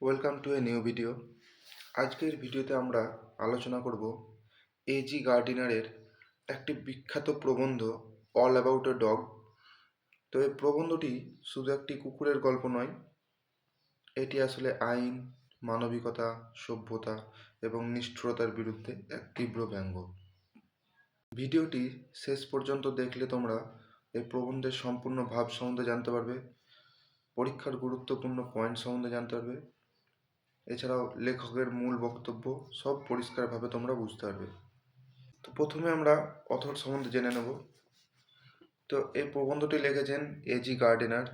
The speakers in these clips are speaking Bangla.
Welcome to a new video. আজকের ভিডিওতে আমরা আলোচনা করব এজি গার্ডিনারের একটি বিখ্যাত প্রবন্ধ অল অ্যাবাউট এ ডগ। তো এই প্রবন্ধটি শুধু একটি কুকুরের গল্প নয়, এটি আসলে আইন, মানবিকতা, সভ্যতা এবং নিষ্ঠুরতার বিরুদ্ধে এক তীব্র ব্যঙ্গ। ভিডিওটি শেষ পর্যন্ত দেখলে তোমরা এই প্রবন্ধের সম্পূর্ণ ভাব সম্বন্ধে জানতে পারবে, পরীক্ষার গুরুত্বপূর্ণ পয়েন্ট সম্বন্ধে জানতে পারবে, এছাড়াও লেখকের মূল বক্তব্য সব পরিষ্কারভাবে তোমরা বুঝতে পারবে। তো প্রথমে আমরা অথর সম্বন্ধে জেনে নেব। তো এই প্রবন্ধটি লিখেছেন এজি গার্ডিনার।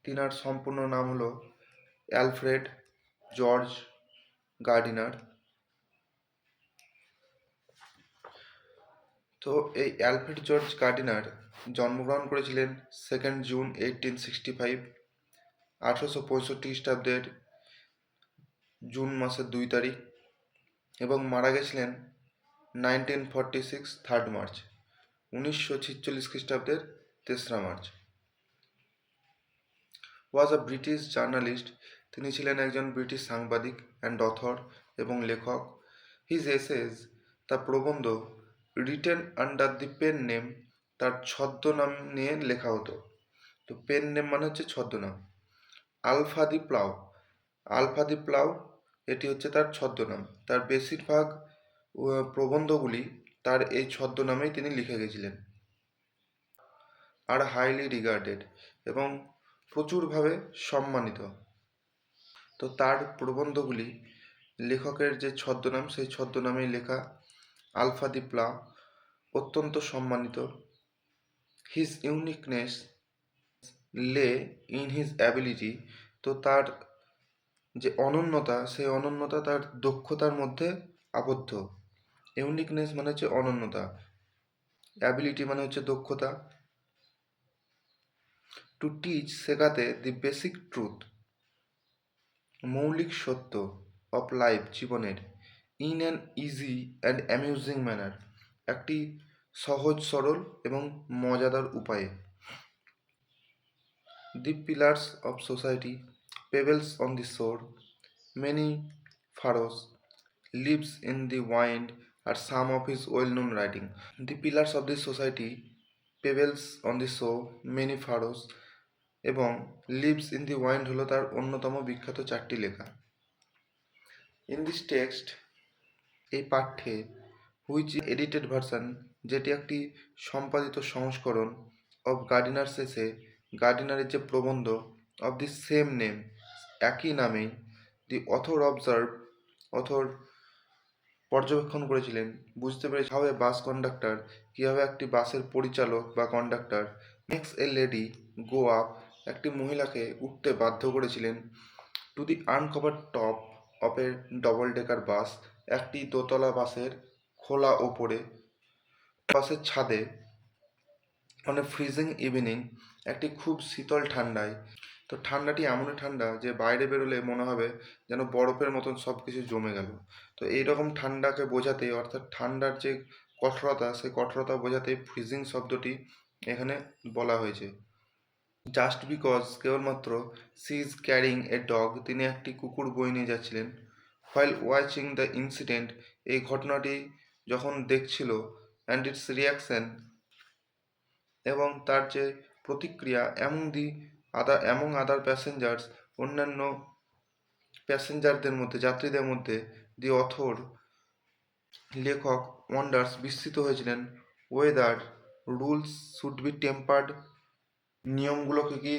তিনার সম্পূর্ণ নাম হলো অ্যালফ্রেড জর্জ গার্ডিনার। তো এই অ্যালফ্রেড জর্জ গার্ডিনার জন্মগ্রহণ করেছিলেন 2 জুন 1865, 1865 খ্রিস্টাব্দের জুন মাসের 2 তারিখ, এবং মারা গেছিলেন 1946 3 মার্চ, 1946 খ্রিস্টাব্দের 3রা মার্চ। ওয়াজ আ ব্রিটিশ জার্নালিস্ট। তিনি ছিলেন একজন ব্রিটিশ সাংবাদিক অ্যান্ড অথর এবং লেখক। হিজ এসেজ, তার প্রবন্ধ, written under the pen name, তার ছদ্মনাম নিয়ে লেখা হতো। তো পেন নেম মানে হচ্ছে ছদ্মনাম। আলফা দি প্লাউ, আলফা দি প্লাউ এটি হচ্ছে তার ছদ্মনাম। তার বেশিরভাগ প্রবন্ধগুলি তার এই ছদ্মনামেই তিনি লিখে গেছিলেন। আর হাইলি রিগার্ডেড, এবং প্রচুরভাবে সম্মানিত। তো তার প্রবন্ধগুলি লেখকের যে ছদ্মনাম সেই ছদ্মনামেই লেখা। আলফা দি প্লা অত্যন্ত সম্মানিত। হিজ ইউনিকনেস লে ইন হিজ অ্যাবিলিটি, তো তার যে অনন্যতা সেই অনন্যতা তার দক্ষতার মধ্যে আবদ্ধ। ইউনিকনেস মানে হচ্ছে অনন্যতা, অ্যাবিলিটি মানে হচ্ছে দক্ষতা। টু টিচ শেখাতে দি বেসিক ট্রুথ, মৌলিক সত্য, অফ লাইফ জীবনের, in an easy and amusing manner, একটি সহজ সরল এবং মজাদার উপায়ে। The pillars of society, pebbles on the shore, many furrows, leaves in the wind are some of his well known writing. The pillars of the society, pebbles on the shore, many ফারোস এবং লিভস ইন দি ওয়াইন্ড হলো তার অন্যতম বিখ্যাত 4টি লেখা। ইন দিস টেক্সট, এই পাঠ্যে, হুইচ এডিটেড ভার্সন, যেটি একটি সম্পাদিত সংস্করণ, অফ গার্ডিনার শেষে গার্ডিনারের যে প্রবন্ধ, অফ দি সেম নেম একই নামেই, দি অথর অবজার্ভ, অথর পর্যবেক্ষণ করেছিলেন, বুঝতে পেরেছি হাউ এ বাস কন্ডাক্টর, কীভাবে একটি বাসের পরিচালক বা conductor makes a lady go up, একটি মহিলাকে উঠতে বাধ্য করেছিলেন, to the uncover top of a double decker bus, একটি দোতলা বাসের খোলা ওপরে, বাসের ছাদে, অন এ ফ্রিজিং ইভিনিং, একটি খুব শীতল ঠান্ডায়। তো ঠান্ডাটি এমনই ঠান্ডা যে বাইরে বেরোলে মনে হবে যেন বরফের মতন সব কিছু জমে গেল। তো এইরকম ঠান্ডাকে বোঝাতে, অর্থাৎ ঠান্ডার যে কঠোরতা, সেই কঠোরতা বোঝাতে ফ্রিজিং শব্দটি এখানে বলা হয়েছে। জাস্ট বিকজ, কেবলমাত্র, she is carrying a dog, তিনি একটি কুকুর বয়ে নিয়ে যাচ্ছিলেন। হোয়াইল ওয়াচিং দ্য ইনসিডেন্ট, এই ঘটনাটি যখন দেখছিল, অ্যান্ড ইটস রিয়াকশন, এবং তার যে প্রতিক্রিয়া, অ্যামং আদার প্যাসেঞ্জার্স, অন্যান্য প্যাসেঞ্জারদের মধ্যে, যাত্রীদের মধ্যে, দি অথর, লেখক, ওয়ান্ডার্স, বিস্মিত হয়েছিলেন, whether rules should be tempered, নিয়মগুলোকে কি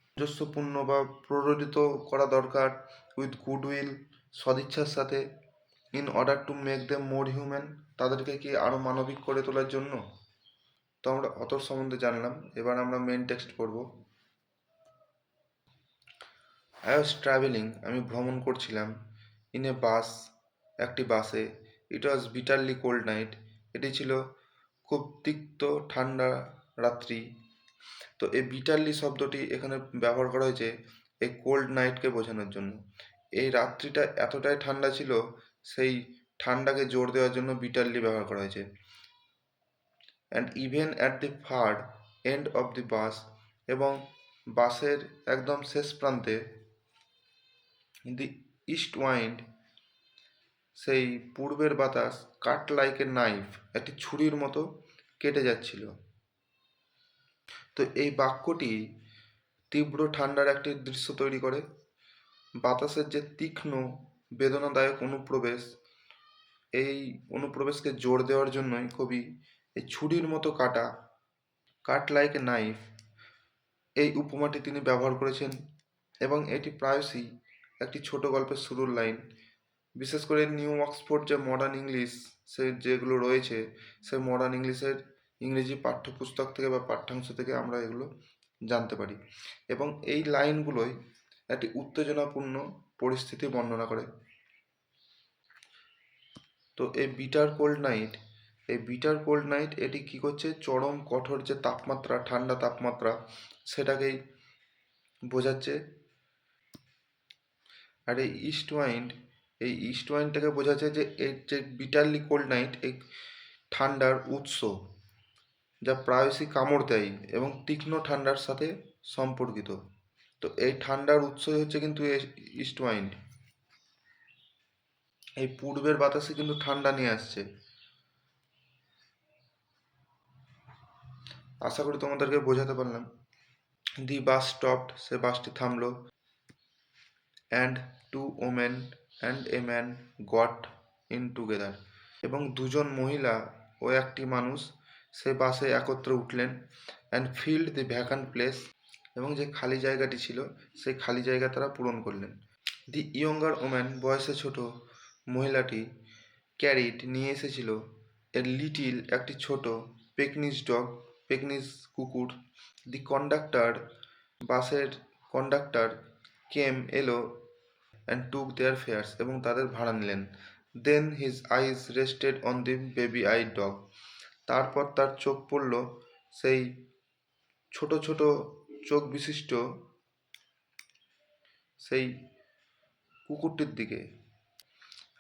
সামঞ্জস্যপূর্ণ বা প্ররোচিত করা দরকার, উইথ গুডউইল, সদিচ্ছার সাথে, in order to make them more human, তাদেরকে কি আরও মানবিক করে তোলার জন্য। তো আমরা অথর সম্বন্ধে জানলাম, এবার আমরা মেন টেক্সট পড়ব। আই ওয়াজ ট্রাভেলিং, আমি ভ্রমণ করছিলাম, ইন এ বাস, একটি বাসে, ইট ওয়াজ বিটারলি কোল্ড নাইট, এটি ছিল খুব তিক্ত ঠান্ডা রাত্রি। তো এই বিটারলি শব্দটি এখানে ব্যবহার করা হয়েছে এই কোল্ড নাইটকে বোঝানোর জন্য। এই রাত্রিটা এতটাই ঠান্ডা ছিল, সেই ঠান্ডাকে জোর দেওয়ার জন্য বিটারলি ব্যবহার করা হয়েছে। And even at the far end of the bus, এবং বাসের একদম শেষ প্রান্তে, দি ইস্ট উইন্ড, সেই পূর্বের বাতাস কাট লাইক এ নাইফ, একটি ছুরির মতো কেটে যাচ্ছিল। তো এই বাক্যটি তীব্র ঠান্ডার একটি দৃশ্য তৈরি করে। বাতাসের যে তীক্ষ্ণ বেদনাদায়ক অনুপ্রবেশ, এই অনুপ্রবেশকে জোর দেওয়ার জন্যই কবি এই ছুরির মতো কাটা, কাট লাইক এ নাইফ, এই উপমাটি তিনি ব্যবহার করেছেন। এবং এটি প্রায়শই একটি ছোট গল্পের শুরুর লাইন। বিশেষ করে নিউ অক্সফোর্ড যে মডার্ন ইংলিশ সে যেগুলো রয়েছে, সে মডার্ন ইংলিশের ইংরেজি পাঠ্যপুস্তক থেকে বা পাঠ্যাংশ থেকে আমরা এগুলো জানতে পারি। এবং এই লাইনগুলোই একটি উত্তেজনাপূর্ণ পরিস্থিতি বর্ণনা করে। তো এই বিটার কোল্ড নাইট এটি কী করছে, চরম কঠোর যে তাপমাত্রা, ঠান্ডা তাপমাত্রা, সেটাকেই বোঝাচ্ছে। আর এই ইস্ট ওয়াইন্ডটাকে বোঝাচ্ছে যে এই যে বিটারলি কোল্ড নাইট, এই ঠান্ডার উৎস যা প্রায়শই কামড় দেয় এবং তীক্ষ্ণ ঠান্ডার সাথে সম্পর্কিত। তো এই ঠান্ডার উৎসই হচ্ছে কিন্তু ইস্ট ওয়াইন্ড। এই পূর্বের বাতাসে কিন্তু ঠান্ডা নিয়ে আসছে। আশা করি তোমাদেরকে বোঝাতে পারলাম। দি বাস স্টপড, সে বাসটি থামলো। And two women and a man got in together, এবং দুজন মহিলা ও একটি মানুষ সে বাসে একত্রে উঠলেন। And field the vacant place, এবং যে খালি জায়গাটি ছিল সেই খালি জায়গা তারা পূরণ করলেন। দি ইয়ঙ্গার ওম্যান, বয়সে ছোট মহিলাটি, ক্যারিড নিয়ে এসেছিল, এ লিটিল একটি ছোট, পেকনিজ ডগ পেকনিজ কুকুর। দি কন্ডাক্টর, বাসের কন্ডাক্টর, কেম এলো, অ্যান্ড টুক দেয়ার ফেয়ার্স, এবং তাদের ভাড়া নিলেন। Then his eyes rested on the baby eye dog, তারপর তার চোখ পড়ল সেই ছোট ছোট চোখ বিশিষ্ট সেই কুকুরটির দিকে।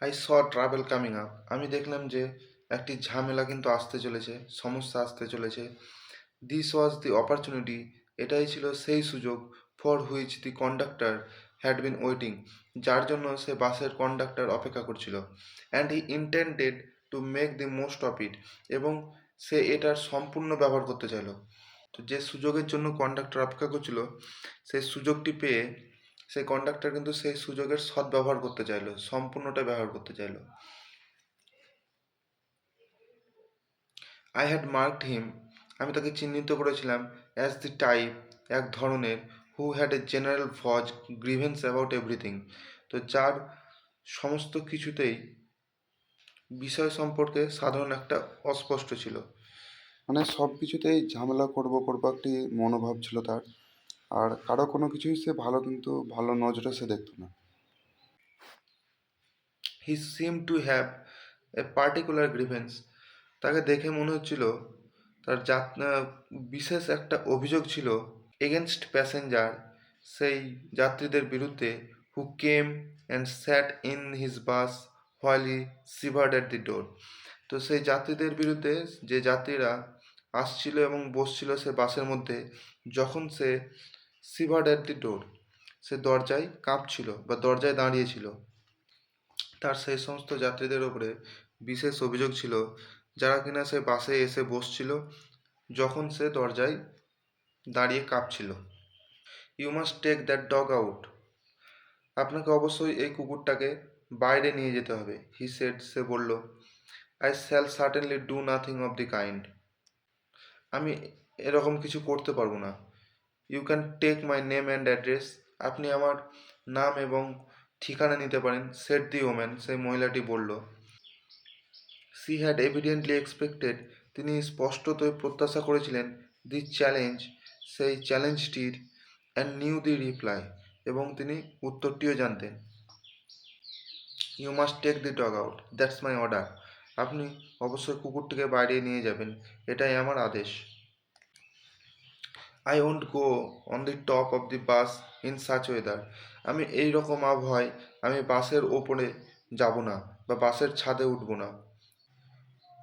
I saw travel coming up, আমি দেখলাম যে একটি ঝামেলা কিন্তু আসতে চলেছে, সমস্যা আসতে চলেছে। দিস ওয়াজ দি অপরচুনিটি, এটাই ছিল সেই সুযোগ। For which the conductor had been waiting, যার জন্য সে বাসের কন্ডাক্টর অপেক্ষা করছিল। And he intended to make the most of it, এবং সে এটার সম্পূর্ণ ব্যবহার করতে চাইল। তো যে সুযোগের জন্য কন্ডাক্টর অপেক্ষা করছিল, সেই সুযোগটি পেয়ে সেই কন্ডাক্টর কিন্তু সেই সুযোগের সদ্ব্যবহার করতে চাইলো, সম্পূর্ণটা ব্যবহার করতে চাইলো। আই হ্যাড মার্কড হিম, আমি তাকে চিহ্নিত করেছিলাম, অ্যাজ দি টাইপ, এক ধরনের, হু হ্যাড এ জেনারেল ভজ গ্রিভেন্স অ্যাবাউট এভরিথিং, তো যার সমস্ত কিছুতেই বিষয় সম্পর্কে সাধারণ একটা অস্পষ্ট ছিল। মানে সব কিছুতেই ঝামেলা করবো একটি মনোভাব ছিল তার। আর কারো কোনো কিছুই সে কিন্তু ভালো নজরে সে দেখতো না। He seem to have a particular grievance, তাকে দেখে মনে হচ্ছিল তার বিশেষ একটা অভিযোগ ছিল এগেনস্ট প্যাসেঞ্জার, সেই যাত্রীদের বিরুদ্ধে, who came and sat in his bus while he shivered at the door, তো সেই যাত্রীদের বিরুদ্ধে যে যাত্রীরা আসছিল এবং বসছিল সে বাসের মধ্যে, যখন সে শিভার্ড অ্যাট দি ডোর, সে দরজায় কাঁপছিল বা দরজায় দাঁড়িয়েছিল। তার সেই সমস্ত যাত্রীদের ওপরে বিশেষ অভিযোগ ছিল যারা কিনা সে বাসে এসে বসছিল যখন সে দরজায় দাঁড়িয়ে কাঁপছিল। You must take that dog out, আপনাকে অবশ্যই এই কুকুরটাকে বাইরে নিয়ে যেতে হবে। হি সেড, সে বলল। I shall certainly do nothing of the kind, আমি এরকম কিছু করতে পারবো না। You can take my name and address, আপনি আমার নাম এবং ঠিকানা নিতে পারেন। সেড দি ওম্যান, সেই মহিলাটি বলল। সি হ্যাড এভিডেন্টলি এক্সপেক্টেড, তিনি স্পষ্টতই প্রত্যাশা করেছিলেন, দি চ্যালেঞ্জ, সেই চ্যালেঞ্জটির, অ্যান্ড নিউ দি রিপ্লাই, এবং তিনি উত্তরটিও জানতেন। You must take the dog out, that's my order, আপনি অবশ্যই কুকুরটিকে বাইরে নিয়ে যাবেন, এটাই আমার আদেশ। I won't go on the top of the bus in such weather, আমি এই রকম আবহাওয়ায় আমি বাসের ওপরে যাব না বা বাসের ছাদে উঠব না।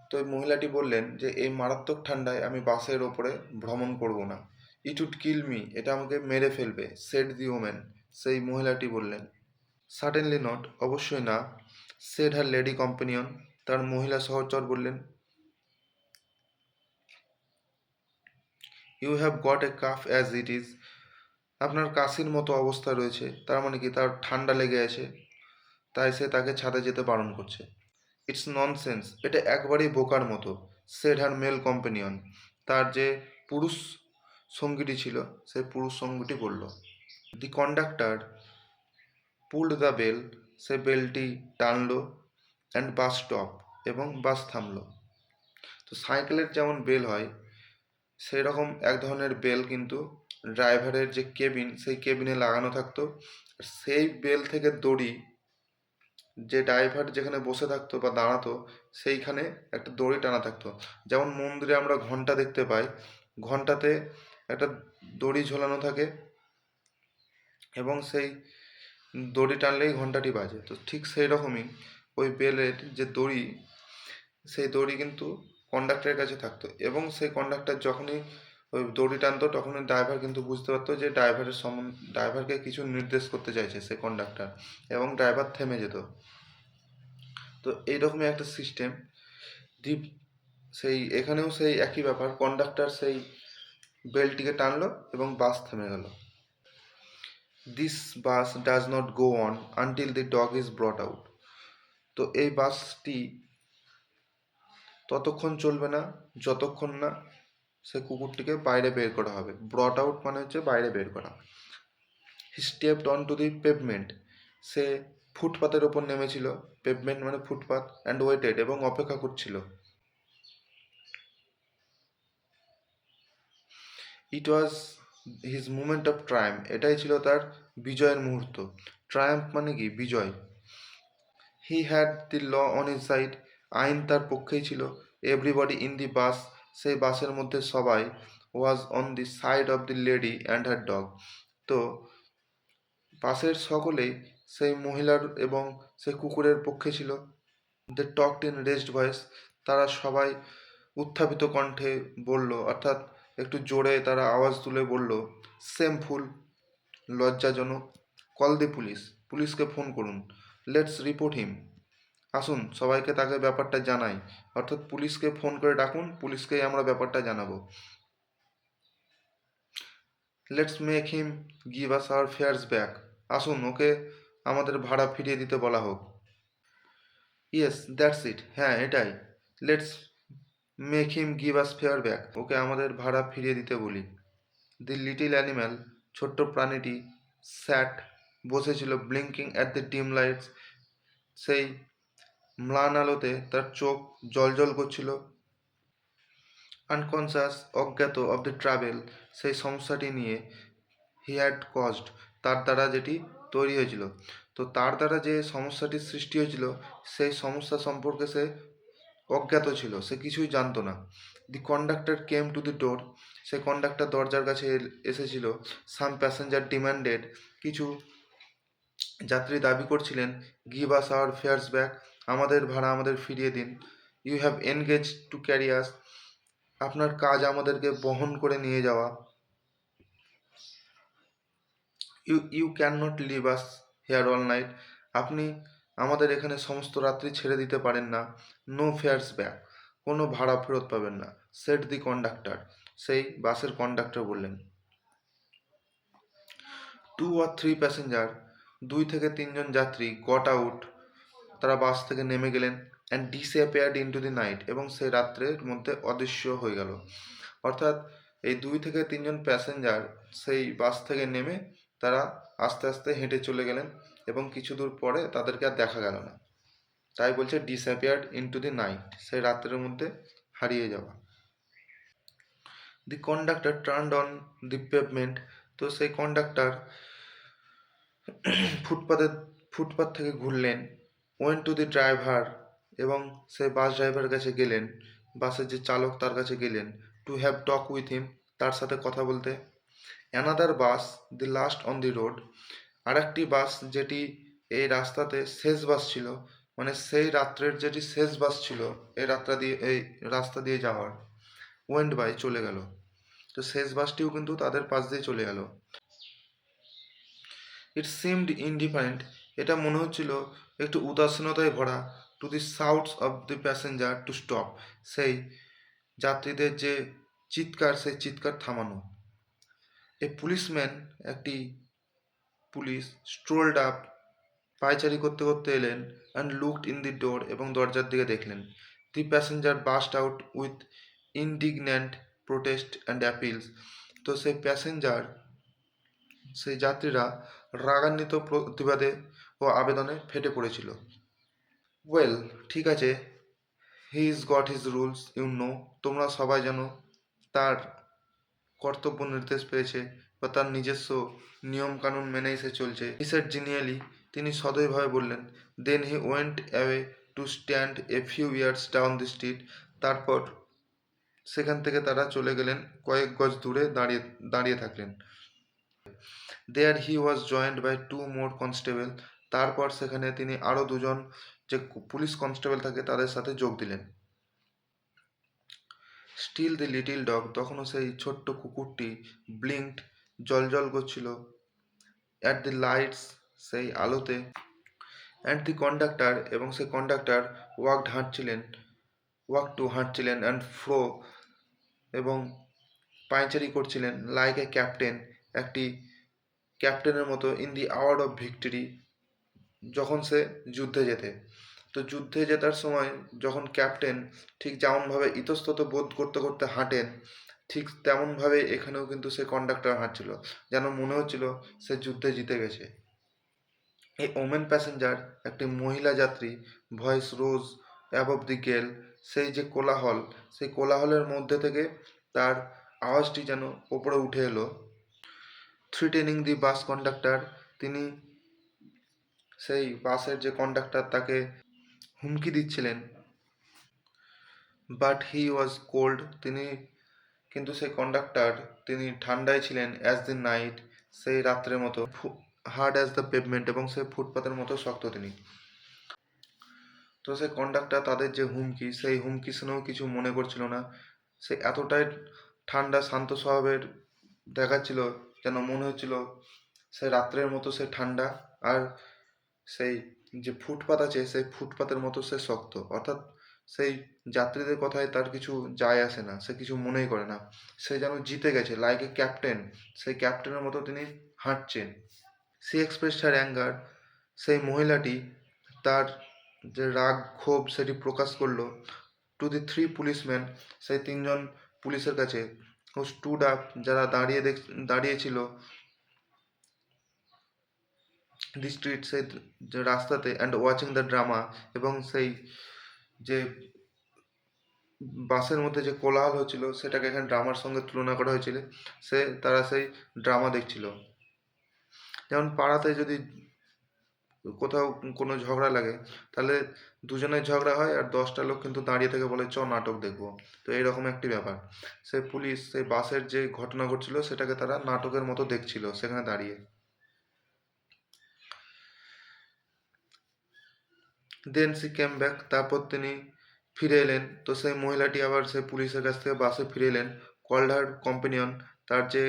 তো এই মহিলাটি বললেন যে এই মারাত্মক ঠান্ডায় আমি বাসের ওপরে ভ্রমণ করব না। ইট উড কিল মি, এটা আমাকে মেরে ফেলবে। সেড দি ওম্যান, সেই মহিলাটি বললেন। সার্টেনলি নট, অবশ্যই না, সেড হার লেডি কম্পেনিয়ন, তার মহিলা সহচর বললেন। You have got a cough as it is, আপনার কাশির মতো অবস্থা রয়েছে, তার মানে কি তার ঠান্ডা লেগে আছে, তাই সে তাকে ছাদে যেতে বারণ করছে। ইটস ননসেন্স, এটা একবারেই বোকার মতো, সেড হার মেল কম্পেনিয়ন, তার যে পুরুষ সঙ্গীটি ছিল সেই পুরুষ সঙ্গীটি বলল। The conductor pulled the bell, সে বেলটি টানলো, অ্যান্ড বাস স্টপ, এবং বাস থামলো। তো সাইকেলের যেমন বেল হয় সেই রকম এক ধরনের বেল কিন্তু ড্রাইভারের যে কেবিন সেই কেবিনে লাগানো থাকতো, সেই বেল থেকে দড়ি, যে ড্রাইভার যেখানে বসে থাকতো বা দাঁড়াতো সেইখানে একটা দড়ি টানা থাকতো। যেমন মন্দিরে আমরা ঘন্টা দেখতে পাই, ঘন্টাতে একটা দড়ি ঝোলানো থাকে এবং সেই দড়ি টানলেই ঘন্টাটি বাজে। তো ঠিক সেই রকমই ওই বেলের যে দড়ি, সেই দড়ি কিন্তু কন্ডাক্টরের কাছে থাকতো, এবং সেই কন্ডাক্টর যখনই ওই দড়ি টানতো তখনই ড্রাইভার কিন্তু বুঝতে পারতো যে ড্রাইভারকে কিছু নির্দেশ করতে চাইছে সে কন্ডাক্টর, এবং ড্রাইভার থেমে যেত। তো এইরকমই একটা সিস্টেম দ্বীপ, সেই এখানেও সেই একই ব্যাপার, কন্ডাক্টর সেই বেলটিকে টানলো এবং বাস থেমে গেল। This bus does not go on until the dog is ব্রট out, তো এই বাসটি ততক্ষণ চলবে না যতক্ষণ না সে কুকুরটিকে বাইরে বের করা হবে। ব্রট আউট মানে হচ্ছে বাইরে বের করা। He stepped on to the pavement, সে ফুটপাতের ওপর নেমেছিল, পেভমেন্ট মানে ফুটপাত, অ্যান্ড ওয়েটেড, এবং অপেক্ষা করছিল। It was his moment of triumph, এটাই ছিল তার বিজয়ের মুহূর্ত। ট্রায়াম্ফ মানে কি? বিজয়। He had the law on his side, আইন তার পক্ষেই ছিল। এভরিবডি ইন দি বাস, সেই বাসের মধ্যে সবাই, was on the side of the lady and her dog, তো বাসের সকলেই সেই মহিলার এবং সেই কুকুরের পক্ষে ছিল। দে টকড ইন রেজড ভয়েস, তারা সবাই উত্থাপিত কণ্ঠে বলল, অর্থাৎ একটু জোরে তারা আওয়াজ তুলে বলল, সেমফুল, লজ্জাজনক, কল দি পুলিশ, পুলিশকে ফোন করুন, লেটস রিপোর্ট হিম, আসুন সবাইকে তাকে ব্যাপারটা জানাই, অর্থাৎ পুলিশকে ফোন করে ডাকুন, পুলিশকেই আমরা ব্যাপারটা জানাবো। Let's make him give us our fares back, আসুন ওকে আমাদের ভাড়া ফিরিয়ে দিতে বলা হোক। ইয়েস দ্যাটস ইট, হ্যাঁ এটাই, let's make him give us fare back, okay আমাদের ভাড়া ফিরিয়ে দিতে বলি। দি লিটিল অ্যানিম্যাল, ছোট্ট প্রাণীটি, স্যাট, বসেছিল, ব্লিঙ্কিং অ্যাট দ্য ডিম লাইটস, সেই ম্লান আলোতে তার চোখ জ্বলজ্বল করছিল। আনকনসাস, অজ্ঞাত, অব দ্য ট্রাভেল, সেই সমস্যাটি নিয়ে, হি হ্যাড কজড, তার দ্বারা যেটি তৈরি হয়েছিল, তো তার দ্বারা যে সমস্যাটির সৃষ্টি হয়েছিল সেই সমস্যা সম্পর্কে সে অজ্ঞাত ছিল, সে কিছুই জানতো না। The conductor came to the door, সে কন্ডাক্টর দরজার কাছে এসেছিল। সাম প্যাসেঞ্জার ডিমান্ডেড, কিছু যাত্রী দাবি করছিলেন, give us our fares back, আমাদের ভাড়া আমাদের ফিরিয়ে দিন। You have engage to carry us, আপনার কাজ আমাদেরকে বহন করে নিয়ে যাওয়া। You can not leave us here all night, আপনি আমাদের এখানে সমস্ত রাত্রি ছেড়ে দিতে পারেন না। নো ফেয়ার্স ব্যাক, কোনো ভাড়া ফেরত পাবেন না। সেট দি কন্ডাক্টর, সেই বাসের কন্ডাক্টর বললেন। টু আর থ্রি প্যাসেঞ্জার, দুই থেকে তিনজন যাত্রী, গট আউট, তারা বাস থেকে নেমে গেলেন, and disappeared into the night, এবং সেই রাত্রের মধ্যে অদৃশ্য হয়ে গেল। অর্থাৎ এই দুই থেকে তিনজন প্যাসেঞ্জার সেই বাস থেকে নেমে তারা আস্তে আস্তে হেঁটে চলে গেলেন, এবং কিছু দূর পরে তাদেরকে আর দেখা গেল না, তাই বলছে ডিসঅ্যাপিয়ার্ড ইনটু দি নাইট, সেই রাত্রের মধ্যে হারিয়ে যাওয়া। The conductor turned on the pavement, তো সেই কন্ডাক্টর ফুটপাতে ফুটপাত থেকে ঘুরলেন। ওয়েন্ট টু দি ড্রাইভার, এবং সেই বাস ড্রাইভারের কাছে গেলেন, বাসের যে চালক তার কাছে গেলেন। To have talk with him, তার সাথে কথা বলতে। Another bus, the last on the road, আর একটি বাস যেটি এই রাস্তাতে শেষ বাস ছিল, মানে সেই রাত্রের যেটি শেষ বাস ছিল এই রাস্তা দিয়ে যাওয়ার, ওয়েন্ট বাই, চলে গেল, তো শেষ বাসটিও কিন্তু তাদের পাশ দিয়ে চলে গেল। ইট সিমড ইনডিফারেন্ট, এটা মনে হচ্ছিল একটু উদাসীনতায় ভরা। To the shouts of the passenger to stop, সেই যাত্রীদের যে চিৎকার, সেই চিৎকার থামানো। এ পুলিশম্যান, একটি পুলিশ, স্ট্রোলড আপ, পায়চারি করতে করতে এলেন, and looked in the door, এবং দরজার দিকে দেখলেন। The passenger burst out with indignant protest and appeals. তো সেই প্যাসেঞ্জার, সেই যাত্রীরা রাগান্বিত প্রতিবাদে ও আবেদনে ফেটে পড়েছিল। ওয়েল, ঠিক আছে, he is got his rules, you know, তোমরা সবাই জানো তার কর্তব্য নির্দেশ পেয়েছে বা তার নিজস্ব নিয়মকানুন মেনেই সে চলছে। হি সেড জিনিয়ালি, তিনি সদয়ভাবে বললেন। Then he went away to stand a few yards down the street. তারপর সেখান থেকে তারা চলে গেলেন, কয়েক গজ দূরে দাঁড়িয়ে দাঁড়িয়ে থাকলেন। There he was joined by two more constable. তারপর সেখানে তিনি আরও দুজন যে পুলিশ কনস্টেবল থাকে তাদের সাথে যোগ দিলেন। স্টিল দি লিটিল ডগ, তখনও সেই ছোট্ট কুকুরটি ব্লিঙ্কড, জলজল করছিল, অ্যাট দি লাইটস, সেই আলোতে, অ্যান্ড দি কন্ডাক্টর, এবং সেই কন্ডাক্টর হাঁটছিলেন, অ্যান্ড ফ্রো, এবং পায়চারি করছিলেন, লাইক এ ক্যাপ্টেন, একটি ক্যাপ্টেনের মতো, in the hour of victory, যখন সে যুদ্ধে যেতে। তো যুদ্ধে জেতার সময় যখন ক্যাপ্টেন ঠিক যেমনভাবে ইতস্তত বোধ করতে করতে হাঁটেন, ঠিক তেমনভাবে এখানেও কিন্তু সে কন্ডাক্টর হাঁটছিল, যেন মনে হচ্ছিল সে যুদ্ধে জিতে গেছে। এই ওমেন প্যাসেঞ্জার, একটি মহিলা যাত্রী, ভয়েস রোজ অ্যাবভ দি গেল, সেই যে কোলাহল, সেই কোলাহলের মধ্যে থেকে তার আওয়াজটি যেন ওপরে উঠে এলো। থ্রিটেনিং দি বাস কন্ডাক্টর, তিনি সেই বাসের যে কন্ডাক্টর তাকে হুমকি দিচ্ছিলেন। বাট হি ওয়াজ কোল্ড, কিন্তু সেই কন্ডাক্টর, তিনি ঠান্ডায় ছিলেন, অ্যাজ দি নাইট, সেই রাত্রের মতো, হার্ড অ্যাজ দ্য পেভমেন্ট, এবং সেই ফুটপাতের মতো শক্ত তিনি। তো সেই কন্ডাক্টর তাদের যে হুমকি, সেই হুমকি শুনেও কিছু মনে করছিল না। সে এতটাই ঠান্ডা শান্ত স্বভাবের দেখাচ্ছিল, যেন মনে হচ্ছিল সে রাত্রের মতো সে ঠান্ডা, আর সেই যে ফুটপাত আছে সেই ফুটপাতের মতো সে শক্ত। অর্থাৎ সেই যাত্রীদের কথায় তার কিছু যায় আসে না, সে কিছু মনেই করে না। সে যেন জিতে গেছে, লাইক এ ক্যাপ্টেন, সেই ক্যাপ্টেনের মতো তিনি হাঁটছেন। সি এক্সপ্রেসড হার অ্যাঙ্গার, সেই মহিলাটি তার যে রাগ ক্ষোভ সেটি প্রকাশ করলো। টু দি থ্রি পুলিশম্যান, সেই তিনজন পুলিশের কাছে, হু স্টুড আপ, যারা দাঁড়িয়েছিল, দি স্ট্রিট, সেই যে রাস্তাতে, অ্যান্ড ওয়াচিং দ্য ড্রামা, এবং সেই যে বাসের মধ্যে যে কোলাহল হচ্ছিল সেটাকে এখানে ড্রামার সঙ্গে তুলনা করা হয়েছিল। তারা সেই ড্রামা দেখছিল। যেমন পাড়াতে যদি কোথাও কোনো ঝগড়া লাগে, তাহলে দুজনের ঝগড়া হয় আর 10টা লোক কিন্তু দাঁড়িয়ে থেকে বলে চ নাটক দেখবো। তো এইরকম একটি ব্যাপার। সেই পুলিশ সেই বাসের যে ঘটনা ঘটছিল সেটাকে তারা নাটকের মতো দেখছিল সেখানে দাঁড়িয়ে। দেন সি কেম ব্যাক, তারপর তিনি ফিরে এলেন। তো সেই মহিলাটি আবার সেই পুলিশের কাছ থেকে বাসে ফিরে এলেন। কল্ড হার কম্পেনিয়ন, তার যে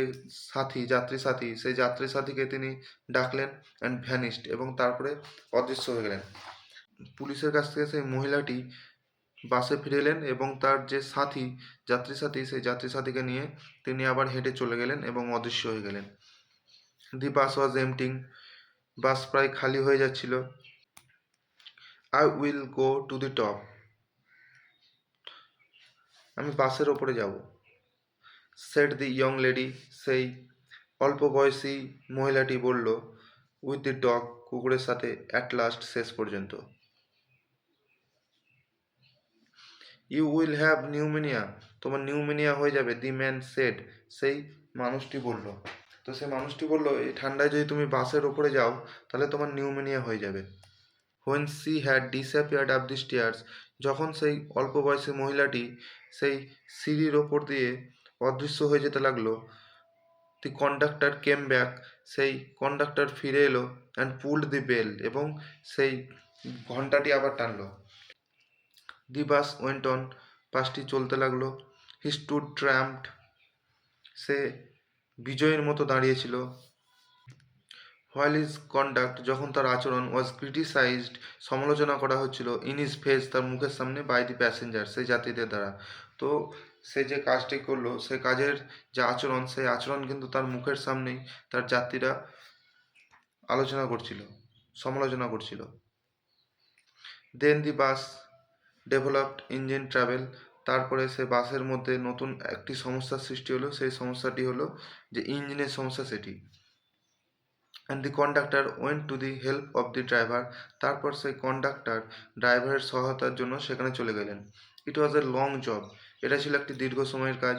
যাত্রী সাথী, সেই যাত্রী সাথীকে তিনি ডাকলেন, অ্যান্ড ভ্যানিশড, এবং তারপরে অদৃশ্য হয়ে গেলেন। পুলিশের কাছ থেকে সেই মহিলাটি বাসে ফিরে এলেন, এবং তার যে যাত্রী সাথী, সেই যাত্রী সাথীকে নিয়ে তিনি আবার হেঁটে চলে গেলেন এবং অদৃশ্য হয়ে গেলেন। দি বাস ওয়াজ এমটিং, বাস প্রায় খালি হয়ে যাচ্ছিল। I will go to the top, আমি বাসের ওপরে যাব। সেড দি ইয়ং লেডি, সেই অল্প বয়সী মহিলাটি বলল। উইথ দি ডগ, কুকুরের সাথে, অ্যাট লাস্ট, শেষ পর্যন্ত। ইউ উইল হ্যাভ নিউমোনিয়া, তোমার নিউমোনিয়া হয়ে যাবে। দি ম্যান সেড, সেই মানুষটি বলল। তো সেই মানুষটি বলল, এই ঠান্ডায় যদি তুমি বাসের ওপরে যাও তাহলে তোমার নিউমোনিয়া হয়ে যাবে। When she had disappeared up the stairs, যখন সেই অল্প বয়সী মহিলাটি সেই সিঁড়ির ওপর দিয়ে অদৃশ্য হয়ে যেতে লাগলো, দি কন্ডাক্টর কেম ব্যাক, সেই কন্ডাক্টর ফিরে এলো, অ্যান্ড পুলড দি বেল, এবং সেই ঘন্টাটি আবার টানলো। দি বাস ওয়েন্ট অন, বাসটি চলতে লাগলো। হি স্টুড ট্র্যাম্পড, সে বিজয়ীর মতো দাঁড়িয়েছিল। হোয়াইল হিজ কন্ডাক্ট, যখন তার আচরণ ওয়াজ ক্রিটিসাইজড, সমালোচনা করা হচ্ছিল, ইন হিজ ফেস, তার মুখের সামনে, বাই দি প্যাসেঞ্জার, সেই যাত্রীদের দ্বারা। তো সে যে কাজটি করলো, সে কাজের যে আচরণ, সেই আচরণ কিন্তু তার মুখের সামনেই তার যাত্রীরা আলোচনা করছিল, সমালোচনা করছিল। দেন দি বাস ডেভেলপড ইঞ্জিন ট্রাভেল, তারপরে সে বাসের মধ্যে নতুন একটি সমস্যার সৃষ্টি হলো, সেই সমস্যাটি হলো যে ইঞ্জিনের সমস্যা সেটি। And the conductor went to the help of the driver, তারপর সেই কন্ডাক্টর ড্রাইভারের সহায়তার জন্য সেখানে চলে গেলেন। ইট ওয়াজ এ লং জব, এটা ছিল একটি দীর্ঘ সময়ের কাজ।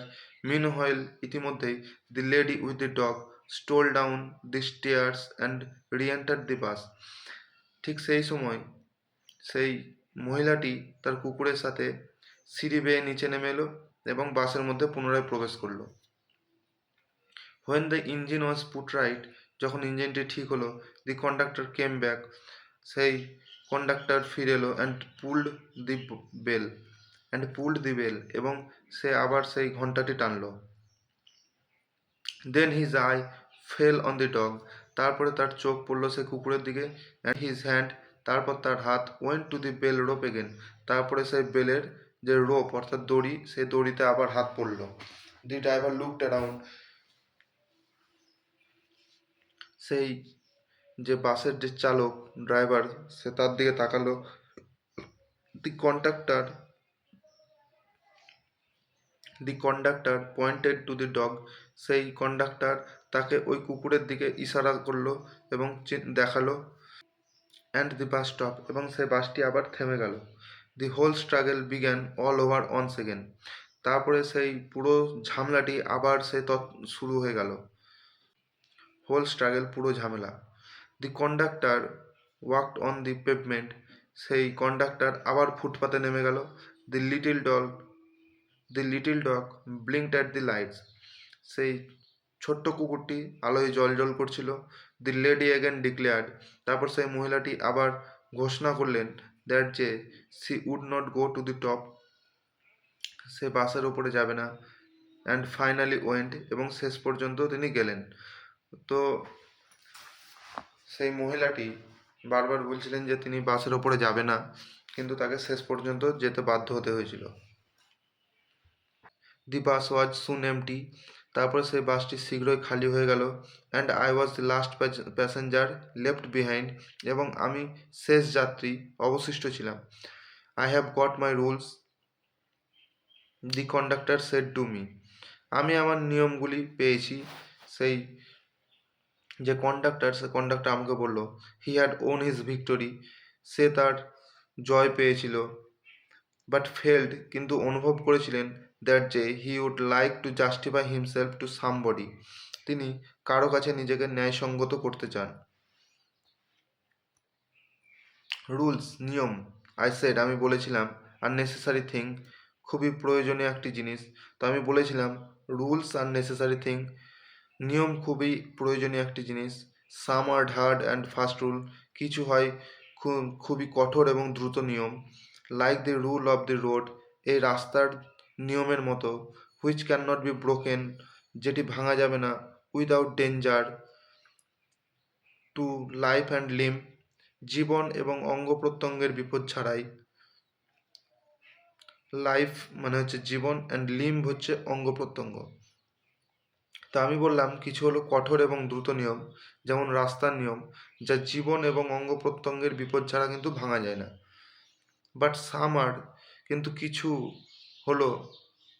মিন হোয়েল, ইতিমধ্যেই, the lady with the dog stole down the stairs and reenter the bus, ঠিক সেই সময় সেই মহিলাটি তার কুকুরের সাথে সিঁড়ি বেয়ে নিচে নেমে এলো এবং বাসের মধ্যে পুনরায় প্রবেশ করলো। When the engine was put right, যখন ইঞ্জিনটি ঠিক হলো, দি কন্ডাক্টর কেম ব্যাক, সেই কন্ডাক্টর ফিরে এলো, অ্যান্ড পুলড দি বেল, এবং সে আবার সেই ঘন্টাটি টানলো। Then his eye fell on the dog, তারপরে তার চোখ পড়লো সেই কুকুরের দিকে। অ্যান্ড হিজ হ্যান্ড, তারপর তার হাত, went to the bell rope again, তারপরে সেই বেলের যে রোপ অর্থাৎ দড়ি, সেই দড়িতে আবার হাত পড়লো। দি ড্রাইভার লুকড অ্যারাউন্ড, সেই যে বাসের যে চালক ড্রাইভার, সে তার দিকে তাকালো। The conductor the conductor pointed to the dog, সেই কন্ডাক্টর তাকে ওই কুকুরের দিকে ইশারা করলো এবং দেখালো। অ্যান্ড দি বাস স্টপ, এবং সেই বাসটি আবার থেমে গেল। The whole struggle began all over once again, তারপরে সেই পুরো ঝামেলাটি আবার সে শুরু হয়ে গেল। হোল স্ট্রাগল, পুরো ঝামেলা। The conductor walked on the pavement, সেই কন্ডাক্টর আবার ফুটপাতে নেমে গেল। The little dog blinked at the lights, সেই ছোট্ট কুকুরটি আলোয় জল করছিল। দি লেডি অ্যাগেন ডিক্লেয়ার্ড, তারপর সেই মহিলাটি আবার ঘোষণা করলেন দ্যাট যে she would not go to the top, সে বাসের উপরে যাবে না। অ্যান্ড ফাইনালি ওয়েন্ট, এবং শেষ পর্যন্ত তিনি গেলেন। তো সেই মহিলাটি বারবার বলছিলেন যে তিনি বাসের ওপরে যাবে না, কিন্তু তাকে শেষ পর্যন্ত যেতে বাধ্য হতে হয়েছিল। দি বাস ওয়াজ সুন এমটি, তারপরে সেই বাসটি শীঘ্রই খালি হয়ে গেল। And I was the last passenger left behind, এবং আমি শেষ যাত্রী, অবশিষ্ট ছিলাম। I have got my rules, the conductor said to me, আমি আমার নিয়মগুলি পেয়েছি, সেই যে কন্ডাক্টর, সে কন্ডাক্টর আমাকে বলল। He had won his victory, সে তার জয় পেয়েছিল। বাট ফেল্ড, কিন্তু অনুভব করেছিলেন দ্যাট যে he would like to justify himself to somebody, তিনি কারো কাছে নিজেকে ন্যায়সঙ্গত করতে চান। রুলস, নিয়ম, আই সেড, আমি বলেছিলাম, আর নেসেসারি থিং, খুবই প্রয়োজনীয় একটি জিনিস। তো আমি বলেছিলাম রুলস আর নেসেসারি থিং, নিয়ম খুবই প্রয়োজনীয় একটি জিনিস। Some are hard and fast rule, কিছু হয় খুবই কঠোর এবং দ্রুত নিয়ম। Like the rule of the road, এই রাস্তার নিয়মের মতো। Which can not be broken, যেটি ভাঙা যাবে না। Without danger to life and limb, জীবন এবং অঙ্গ প্রত্যঙ্গের বিপদ ছাড়াই। লাইফ মানে হচ্ছে জীবন, অ্যান্ড লিম হচ্ছে অঙ্গ প্রত্যঙ্গ। তা আমি বললাম কিছু হলো কঠোর এবং দ্রুত নিয়ম, যেমন রাস্তার নিয়ম, যা জীবন এবং অঙ্গ প্রত্যঙ্গের বিপদ ছাড়া কিন্তু ভাঙা যায় না। বাট সাম আর, কিন্তু কিছু হলো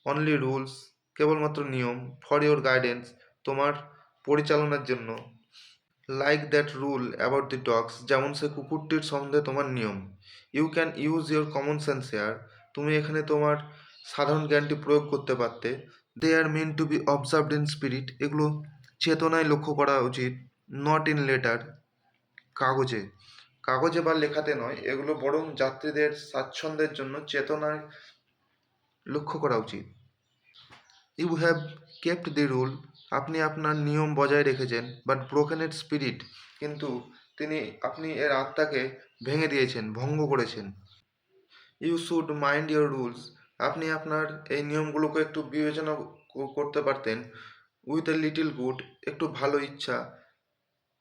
অনলি রুলস, কেবলমাত্র নিয়ম, ফর ইওর গাইডেন্স, তোমার পরিচালনার জন্য। Like that rule about the dogs, যেমন সে কুকুরটির সম্বন্ধে তোমার নিয়ম। You can use your common sense here, তুমি এখানে তোমার সাধারণ জ্ঞানটি প্রয়োগ করতে পারতে। They are meant to be observed in spirit, এগুলো চেতনায় লক্ষ্য করা উচিত। নট ইন লেটার, কাগজে কাগজে বা লেখাতে নয়, এগুলো বরং যাত্রীদের স্বাচ্ছন্দ্যের জন্য চেতনায় লক্ষ্য করা উচিত। You have kept the rule, আপনি আপনার নিয়ম বজায় রেখেছেন। বাট ব্রোকেন এর স্পিরিট, কিন্তু আপনি এর আত্মাকে ভেঙে দিয়েছেন, ভঙ্গ করেছেন। You should mind your rules, আপনি আপনার এই নিয়মগুলোকে একটু বিবেচনা করতে পারতেন। উইথ এ লিটিল গুড, একটু ভালো ইচ্ছা।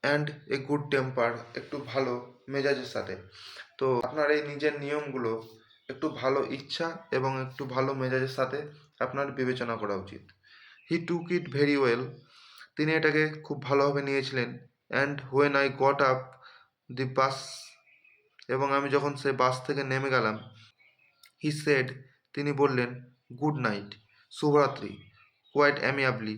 অ্যান্ড এ গুড টেম্পার, একটু ভালো মেজাজের সাথে। তো আপনার এই নিজের নিয়মগুলো একটু ভালো ইচ্ছা এবং একটু ভালো মেজাজের সাথে আপনার বিবেচনা করা উচিত। হি টুক ইট ভেরি ওয়েল, তিনি এটাকে খুব ভালোভাবে নিয়েছিলেন। And when I got up the bus, এবং আমি যখন সে বাস থেকে নেমে গেলাম, হি সেড, তিনি বললেন, গুড নাইট, শুভরাত্রি, কোয়াইট অ্যামিয়াবলি,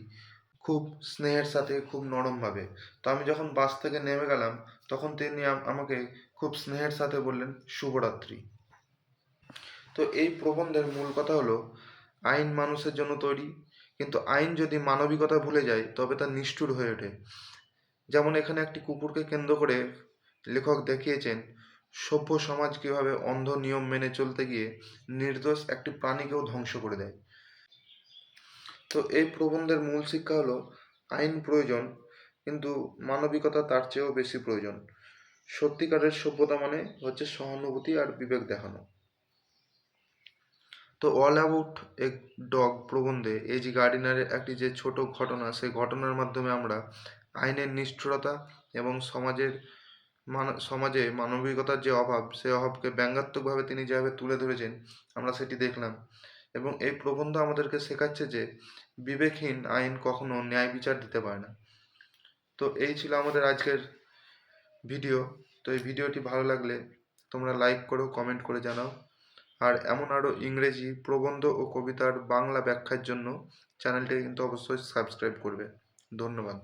খুব স্নেহের সাথে, খুব নরমভাবে। তো আমি যখন বাস থেকে নেমে গেলাম তখন তিনি আমাকে খুব স্নেহের সাথে বললেন শুভরাত্রি। তো এই প্রবন্ধের মূল কথা হলো, আইন মানুষের জন্য তৈরি, কিন্তু আইন যদি মানবিকতা ভুলে যায় তবে তা নিষ্ঠুর হয়ে ওঠে। যেমন এখানে একটি কুকুরকে কেন্দ্র করে লেখক দেখিয়েছেন সভ্য সমাজ কীভাবে অন্ধ নিয়ম মেনে চলতে গিয়ে নির্দোষ একটি প্রাণীকেও ধ্বংস করে দেয়। তো এই প্রবন্ধের মূল শিক্ষা হলো, আইন প্রয়োজন, কিন্তু মানবিকতা তার চেয়েও বেশি প্রয়োজন। সত্যিকারের সভ্যতা মানে হচ্ছে সহানুভূতি আর বিবেক দেখানো। তো অল অ্যাবাউট এ ডগ প্রবন্ধে এইচ গার্ডিনারের একটি যে ছোট ঘটনা, সেই ঘটনার মাধ্যমে আমরা আইনের নিষ্ঠুরতা এবং সমাজে মানবিকতার যে অভাব, সেই অভাবকে ব্যঙ্গাত্মকভাবে তিনি যেভাবে তুলে ধরেছেন আমরা সেটি দেখলাম। এবং এই প্রবন্ধ আমাদেরকে শেখাচ্ছে যে বিবেকহীন আইন কখনো ন্যায় বিচার দিতে পারে না। তো এই ছিল আমাদের আজকের ভিডিও। তো এই ভিডিওটি ভালো লাগলে তোমরা লাইক করো, কমেন্ট করে জানাও। আর এমন আরও ইংরেজি প্রবন্ধ ও কবিতার বাংলা ব্যাখ্যার জন্য চ্যানেলটিকে কিন্তু অবশ্যই সাবস্ক্রাইব করবে। ধন্যবাদ।